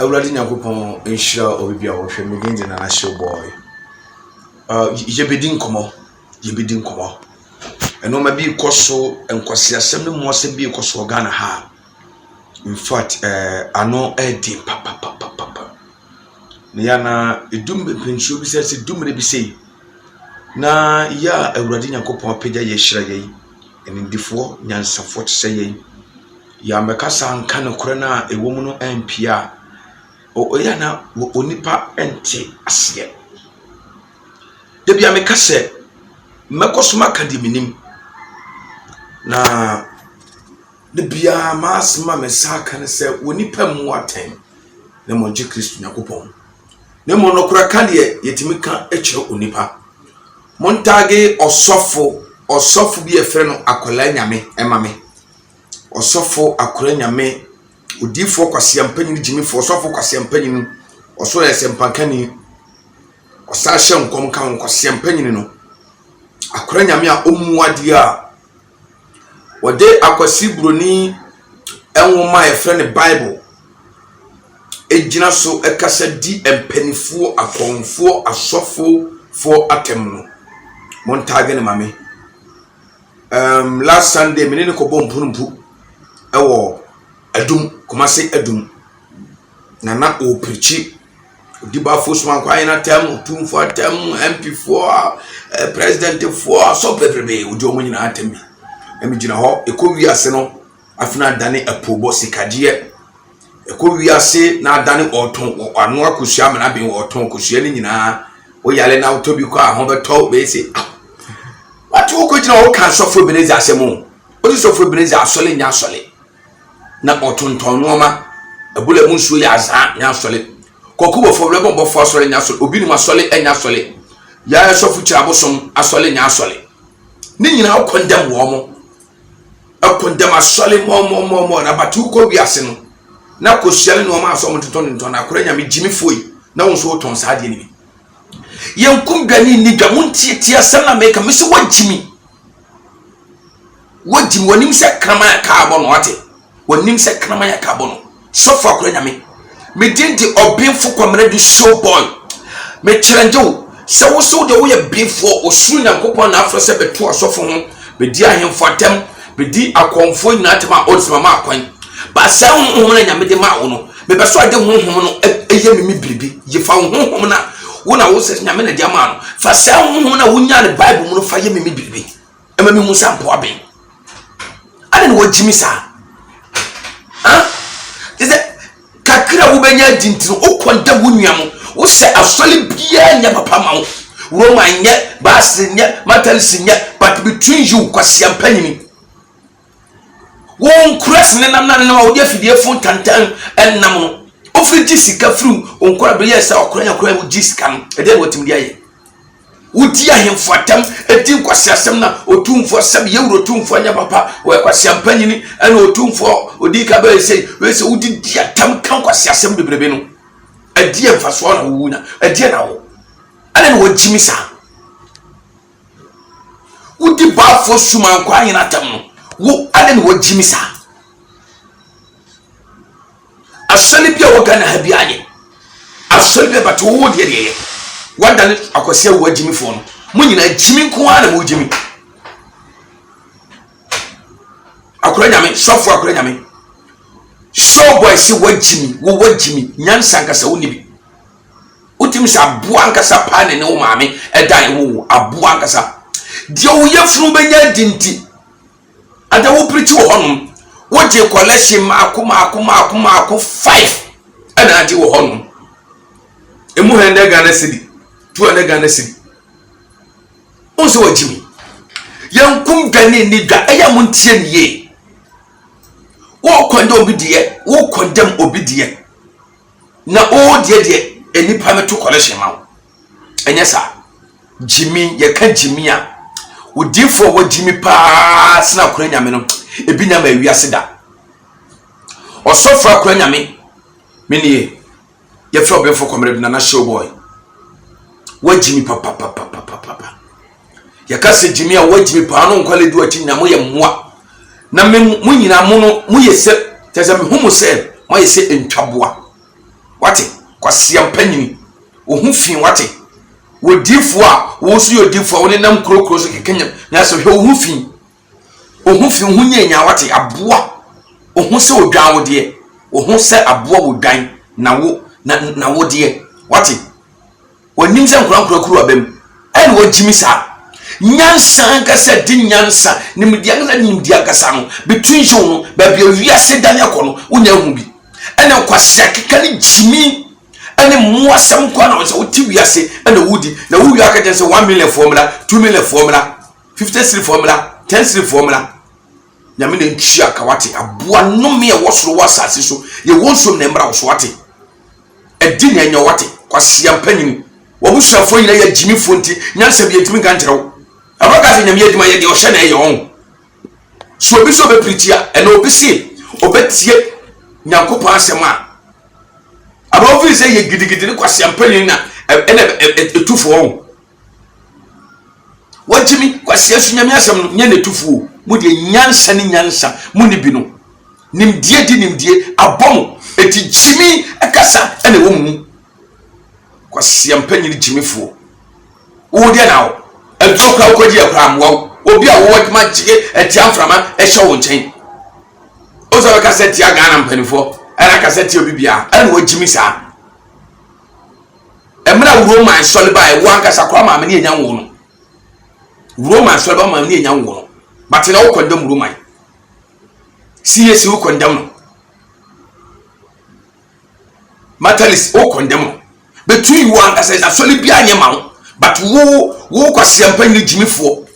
Awurade Nyankopɔn enhyira obi a wɔhwɛ me din de Nana Showboy. Yebedi nkɔmɔ. Eno ma bi koso enkwase asɛm ne mo asɛm bi koso Ghana ha. In fact, ano edi papa. Ne ya na edum be pensuo bi sɛ dumre bi sei. Na ya Awurade Nyankopɔn pagya ye hyira ye. Enindifo nyansafo te sɛ ye. Ya mekasa nka ne kore na ewo mu no empia. Ya na onipa ente aseɛ. Debi ameka sɛ mekosoma ka di minim na debia maasma mesa ka ne sɛ onipa mu aten na monje Kristo Nyankopɔn na mo no kora ka de yetimi ka ekyerɛ onipa montage Osofo bi efre no akola nyame emame Osofo akola nyame Odifo Kwasea mpanyin Jimifo Osofo Kwasea mpanyin oso yɛ sempankani osa hye nkom kan Kwasea mpanyin no akora nyame a omuade a wode akwasi broni enwoma efre ne Bible ejina so ekasa di empanifo akonfo asofo for atem no montage ne mame last Sunday menene ko bom punumpu ewo adum Kumase adum Nana o preachi diba fosman kwa ina tem tumfo atem MP for president for so bebrebe odi omo nyina atem emi gina ho ekowiase no afina dane apobo sikadie ekowiase na dane oton anu akosua mena ben oton kosua ni nyina o yale na otobi kwa ho beto be se watu ko gina o kan sofo benezi asemo o sofo benezi asole nya asole na otonton noma ebule munsuo ya azan nya asole kokubo fo lebo bo fo asole nya asole obi ni masole enya asole ya sofu chirabosom asole nya asole ni nyina o condemn wo mo akondem asole mo na batu ko wiase no na kosiale no ma aso mo toton akora nya me jimi foi na wonso oton saade ni yenkum dwani ni dwa montieti asem na meka me so wajimi wanim se krama ya ka abo no ate wanim se krama ya ka abo no sofo akora nya me dindi obinfo kwamre du Showboy me challenge se wo so de wo ye binfo osuru Nyankopɔn na afro se beto asofo ho be di ahemfo atem be di akomfo nyina tema odisma ma akwan ba se honhom na nyame de ma wo no me be so ade honhom no eye me biribi ye fa honhom na wo na wo se nyame na de ma no fa se honhom na wo nya ne Bible mu no fa ye me biribi ema me hu sampo aben ade no wajimi sa kakira wo benya dintino o konda wunwam wo se asole bia nya papa ma wo Roman nya basi nya matalisi nya but between you Kwasea mpanyin won cross ne nam na wo de fidie fon tantan ennam no ofri jisika fru onkora be yesa okora wo jisika no e de wotim dia ye wudi ahemfo atam edi Kwasea asem na otumfo asem ye wuro otumfo nya papa wo Kwasea mpanyin ena otumfo odi ka ba sei we se wudi dia tam kan Kwasea asem bebrebe no edi emfaso na wo na edi na wo ane wo jimisa wudi bafo suman kwa nyina tam no wo ane wo jimisa asole bia wo Ghana ha bia anye asole bia bato wo de wanda Akwasea wo jimifo no mo nyina jimi nko ana mo jimi akora nyame sofo akora nyame Showboy si wo jimi nyansa nkasa wo nibi utim sa abua nkasa pa ne wo maame edan wo abua nkasa de wo yefunu benya dinti ada wo preach wo honum wo je collection maako 5 ana ade wo honum emu hende Ghana city 200 Ghana city onso wajimi yankum gane ni da eya muntie niye wo condemn obi die na o die enipa meto collection ma enya sa jimi ye ka jimi a odifo wo jimi pa sna akora nyame no ebi nyama wiase da Osofo akora nyame menie ye fro be fo komre bi Nana Showboy wo jimi papa ye ka se jimi a wo jimi pa no nkwale du achi nyamo ye mmoa na mu nyina mu no mu ye se tese me humu se mo ye se entwaboa wate Kwasea mpanyini ohu fi wate wodifo a wo so yodifo woni nam krokro so kekenya na so hwe ohu fi ohu nyenya wate aboa ohu se odwan wo de ohu se aboa wodwan na wo de wate wonim se nkronkro abam en wo jimi sa nyansa kasa di nyansa nimdia kasa nimdia kasa no between you no ba bia wiase dan yakono unya hu bi ene Kwasea keka ni jimi ene muasam kwa na so uti wiase ene wudi na wu wi aka se 1 million formula 2 million formula 50 formula 10 formula nyame na nchi aka wate aboa no me wosoro wasase so ye wonsom na mbra so wate edi na nya wate Kwasea mpanyini wabusafo nyina ya jimi fonti nyansa bi etimi kan kyerɛw abaga se nyame adwuma ye de o hye na ye on so obi so be preachia ene obi se obetie nyankopɔn asɛm a abawo se ye gidigidi ne Kwasea mpanyini na ene etufo on wajimi Kwasea so nyame asɛm no nya na etufo mu de nyansa ni nyansa mu ni bi no nimdie di nimdie abom eti jimi akasa ene wo mu Kwasea mpanyini jimifo wo de na wo adokra wo kwaji akram wo obi a wo wadma jige etiamframa ehye wo nchen o so ka seti aga na mpanifo era ka seti obi bia ene wo jimi sa emra Roman solba e wo ankasa kwa ma ne enya wo no Roman solba ma ne enya wo no bate na wo condemn Roman CS wo condemn no Matalis wo condemn no between you and as a solid bia nyema but wo Kwasea mpanyini jimifo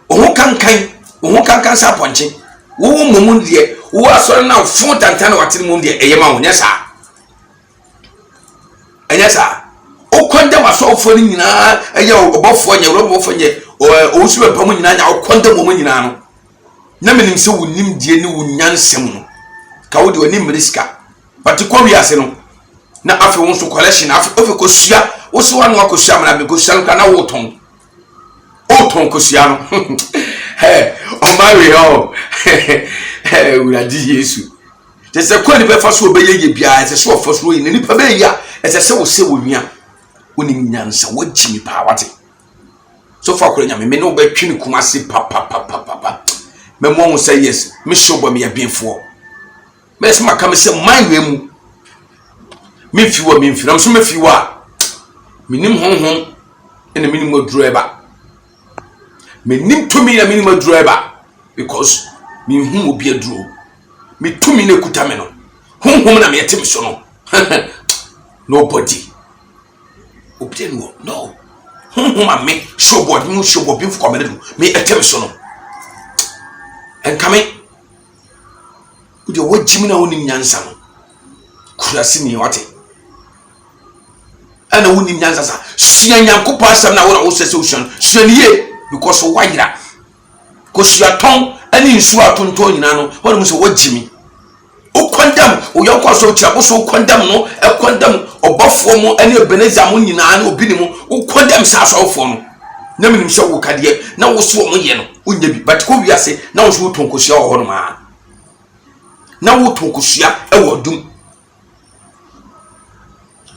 oho kankan sa ponche wo momu de wo asore na fon tantana watiri mum de eyema wo nyesa enyesa o condemn Osofo ni nyina eye obofo nya robofo nya o su bepa mu nyina nya o condemn mo nyina no na menim se wo nim die ni wo nyansem no ka wo de oni mriska but ko wiase no na afi won so collection afi kosua wo so wan wa kosua mara be kosua no kana wo ton kosua no o marry ho we are Jesus te se ko ni be fa so obeye bia te so fa so yi ni pa be ya ete se wo se wo nwia woni nyansa wo jimi pa wate so fa ko nyame me no be twini kuma se pa me mo won say yes me Showboy me ya bienfo me se makam se man we mu me fiwa me mfira so me fiwa minim honhom ene minim odroeba minim tumi na minim odroeba because me hu obi adro me tumi na kuta me no honhom na me yetem so no nobody obi no honhom a me Showboy bi for me me yetem so no enkame udi wo jimi na woni nyansa no kurasi ni wate ana woni nyansa sa sua nyankopɔn asɛm na wo sɛ solution sua nie because wo wayira ko sua ton ani nsu atonton nyina no wona mu sɛ wo jimi o condemn o yɔnkɔ so kira wo so condemn no e condemn obafo mu ani Ebeneza mu nyina no obi ni mu o condemn sa so ofo no na minim sɛ wo kadeɛ na wo so mo ye no onya bi but ko wiase na wo so wo ton ko sua wo no ma na wo ton ko sua e wo dum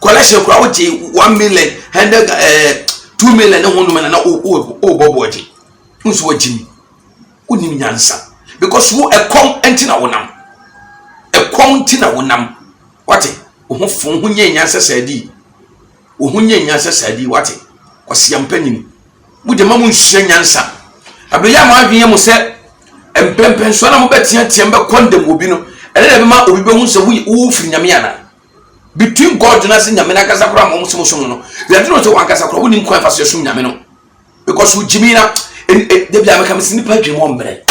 collection kwa wuce 1 million 2 million na hono na boboje nso wajimi unim nyansa because wo ekon entina wonam ekon entina wonam wate ohufo hunye nyansa sadi ohunye nyansa sadi wate Kwasea mpanyini bude mamu nhye nyansa abreya ma adwenye mu se empempen so na mo betia tiembe condemn obi no ene na be ma obi be hu se wo firi nyame ana between God and us in Yamina Casacra, Mosuno. We are not one Casacra, we didn't quite fast assume Yamino. Because with Jimina, the Biamaka is in the bedroom one bread.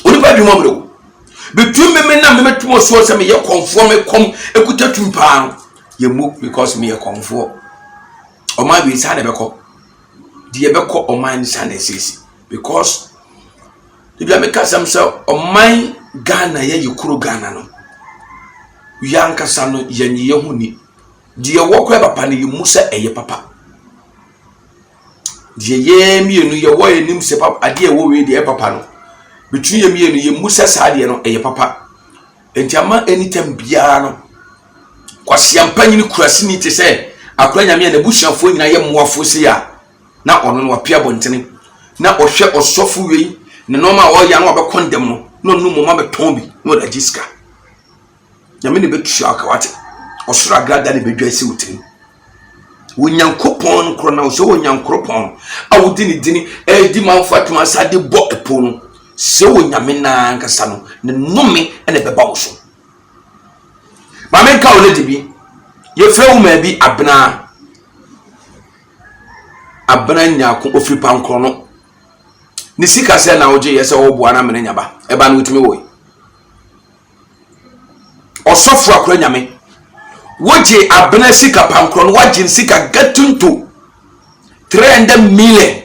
Only bedroom one. Between me and me, two more swords, and me, your conform, come, a good 2 pounds. You move because me a comfort. Or my be sad echo. The Ebeco or mine Sunday says, because the Biamaka himself or mine Ghana, you could Ghana. Yanka sano yenye huni die wokwa papa ne yimusa eye papa die ye mienu ye wo enim se papa ade wo we die papa no between ye mienu ye musa saade no eye papa enti ama anytime bia no Kwasea mpanyin kurasini te se akora nyame na busuafo nyina ye moafo se ya na ono no apia bontene na ohwe osofo wei ne no ma wo ya no obekondem no no mo ma beton bi no da jiska nyame ne betua akawate osura grada ne bedwa ese wutiri wonyankopon kro na so wonyankopon awudi ni dini di manfatu asade bo epo no se wonyame na nkasa no ne nome ene beba wo so mamen ka oledi bi ye fra wo ma bi abna nyako ofri pankro no ni sika se na oje yese wo boa na mene nyaba eba no wutimi wo Osofo akora nyame woje abna sika pankro no waje sika gatunto 300 million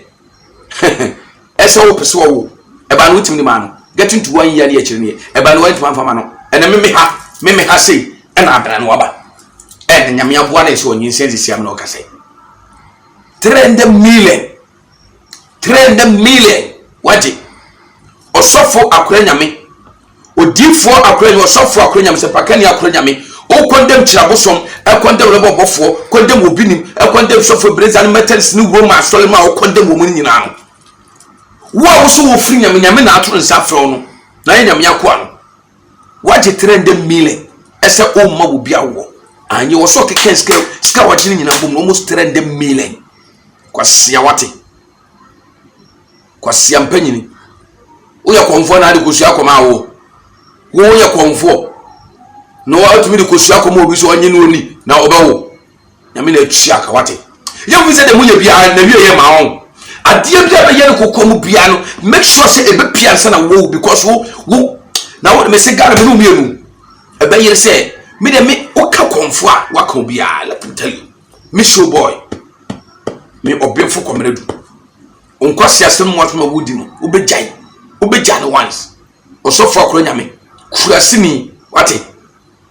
ese wo pese wo eba no wutimi ni ma no gatunto 1 year ne akiri ne eba no wanti manfa ma no ene meme ha sei ena abna no waba ene nyame aboa na ese onyinsensisi am na okase 300 million waje Osofo akora nyame odifo akora nyame Osofo akora nyame sepakani akora nyame o kondem kirabosom e kondem rebobofo kondem obinim e kondem sofo brezan metals ni roma solema o kondem omun nyina no wo so wo firi nyame na atoro nsa frɛ no na nyame yakwa no waje 300 million ese o ma wo bia wo anye wo so keken ska waje nyina bom almost 300 million Kwasea wate Kwasea mpanyini uya Okomfour na ade kosua akoma wo ya Okomfour no atumi de kosua akoma obi so onye no ni na obawo nyame na atwa aka wate yewu se de munye bia na wie ye ma won ade bia be ye no kokomu bia no make sure say ebe pia nsa na wo because wo na wo me se gara me no mienu ebe ye se me de me oka Okomfour a waka bia let me tell you me Showboy me obefo komeredu Kwasea Sofo.Nyins3nyiguo wudi no ubejai no once Osofo akora nyame kurasini wate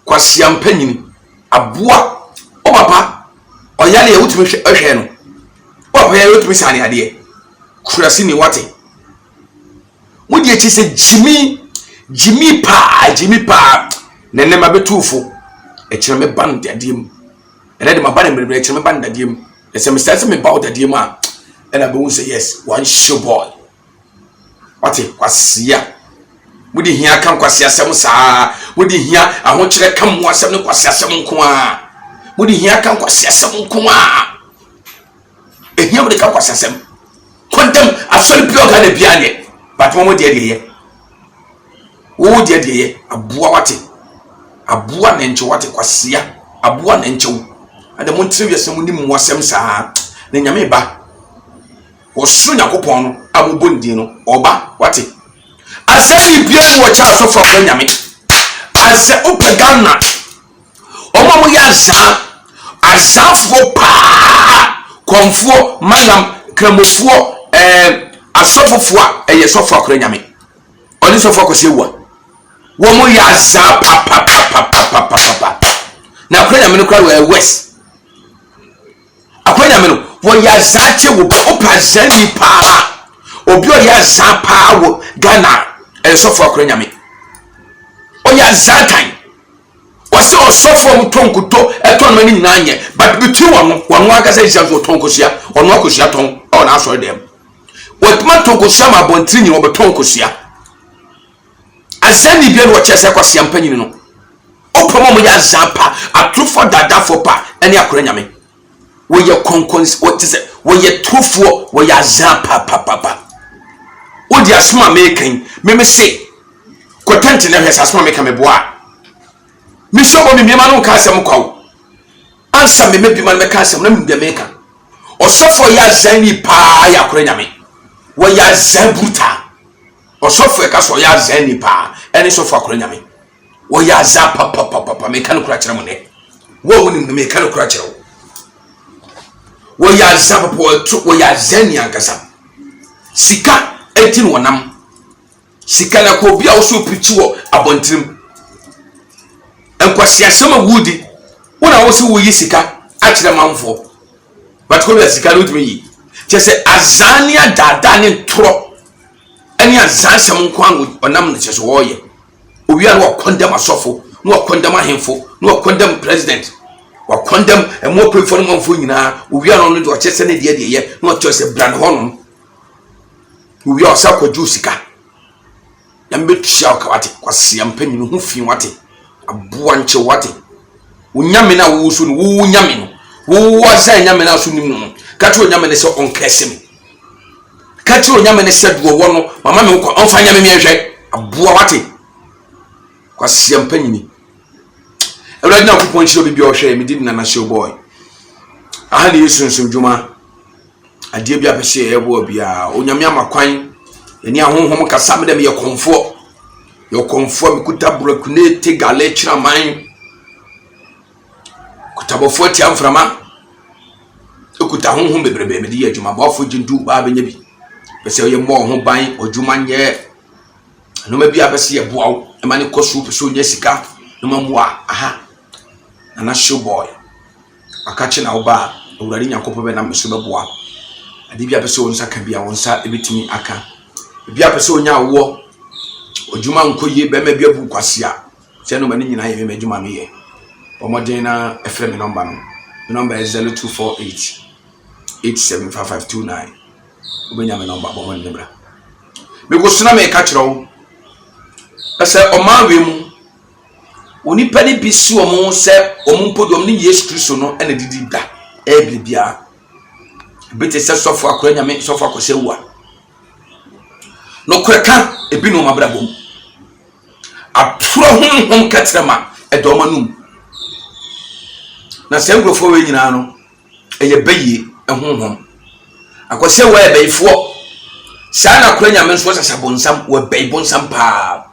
Kwasea mpanyini aboa obaba oyale ya wutumi hwe no obaba ya wutumi sane ade kurasini wate mudi echi se jimi pa nene mabetufo echira me band adiem ene de mabane mbre echira me band adiem ese me say me bawo adiem a and I will say yes, one Showboy. What it Kwasea? Would you hear come Kwasea Samusa? Would you hear I want you to come once and Kwasea Samunkwa? Would you hear come Kwasea Samunkwa? A here with the Kwasea Sam. Quantum, I saw the pure kind of piano, but one more dear. Oh, dear, a boate, a buan and what it Kwasea, a buan and cho, and the Montreal someone more Samsa, then Yameba. Osunya kopon abubondi no oba wate asani bia wo cha Osofo akora nyame ase opagana omo ya asafo pa konfo manam kramofo asofofo a eye Sofo akora nyame oni Sofo akose wa wo mo ya za pa na akora nyame no kwa west akora nyame no wo ya zache wo opa zani pa obi o ya za pa wo Ghana Sofo akora nyame o ya zatan o se Osofo mtonkuto eton mani nyina nye but between wonu akasa isia so tonkosia onu akosia ton o na so dem wo tuma tonkosia ma bontri nyi wo betonkosia asani bia no chese Kwasea mpanyini no opomo mo ya za pa atrofo dada fo pa eni akora nyame wo ye konkons what is it wo ye trofo wo ya za pa wo di asoma mekan me say content na hwesa asoma mekan me boa me shobo me ma no ka asem kwawo ansa me bi ma me ka asem na me mekan Osofo ya zani pa ya akora nyame wo ya za bruta Osofo e ka so ya zani pa eni Sofo akora nyame wo ya za pa mekan kura kire mo ne wo woni me mekan kura kire wo ya zapapo wo ya zani ankasa sika etin wonam sika na ko bia wo so pichi wo abontirim Kwasea Sofo.Nyins3nyiguo wona wo so wo yi sika akire manfo but ko bia sika no tumi yi chese azania dada ne toro eni azansa mon kwan onam ne chese wo ye owi an wo condemn Asofo no condemn ahemfo no condemn president wa condemn and more pray for them for nyina we are on to chese ne de ye no chese brand honom we are sa kwa jusika ya mbetwa ka wate Kwasea mpanyinu hu fi wate aboa nche wate unyame na wo so no wo nyame no wo wasa nyame na so nim no ka to nyame ne se onkese me ka to nyame ne se do wo no mama me ko onfa nyame me hwe aboa wate Kwasea mpanyini Ewra na kupon chi obi bi o hwe me di Nana Showboy aha ne yesu nso dwuma ade bi apese ebo bia onyame amakwan eni ahonhom kasa me dem ye komfo me kuta burakune te gale chira man kuta bofo ti amframa ekuta honhom bebrebe me di adwuma bofo jindu ba benya bi pese ye mo ho ban odwuma nye no ma bi apese ye boawo e mane kosu pese onye sika no ma moa aha Nana Showboy akache na oba owurade nyakopo be na meso beboa ade bi apese wonsa ka bia wonsa ebetimi aka bi apese onya wo odwuma nkoye be ma bi abu Kwasea se no mane nyina ye me adwuma me ye omoden na efre me number no number is 0248 875529 obenya me number bo mon nebra me go suna me ka kiro ese omawe mu oni pani bisu omo se omo podom ni Yesu Kristo no ena didi da bibia bete se sofo akora nyame sofo akose wa no kweka ebi no mabrabom aturo honhom katrema edomanum na se ngrofo we nyina no eye baye honhom akose wa ebeifo sa na akora nyame nso sasabonsam wa beibonsam pa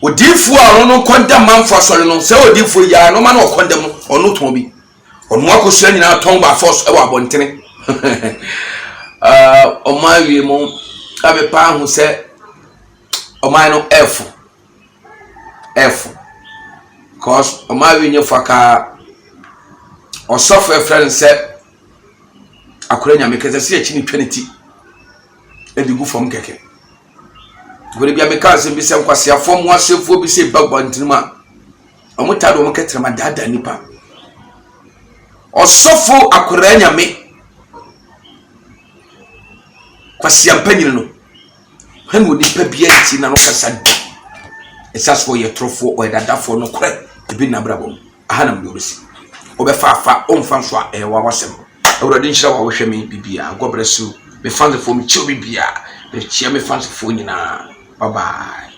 odifu a ono condemn manfo asore no se odifu ya no ma na condemn ono ton bi ono akoso nyina ton ba force e wa bontene omawie mo abe pa hu se omai no f cause omawie nyefa ka Osofo friend se akora nyame kese se echi ni twenty edigu from keke gori bia meka se bi se Kwasea fom wasefo bi se bagbantinima omutado omuketrema dada nipa Osofo akora nyame Kwasea mpanyini no hanu nipa bia nti na no kasa esasfo ye trofo o dadafo no kora ebi na brabom aha na mdorisi obefa omfa so a wa wasem awurade nhyira wa wohwe me bibia God bless you me fans for me chill bibia me chia me fans for nyina bye bye.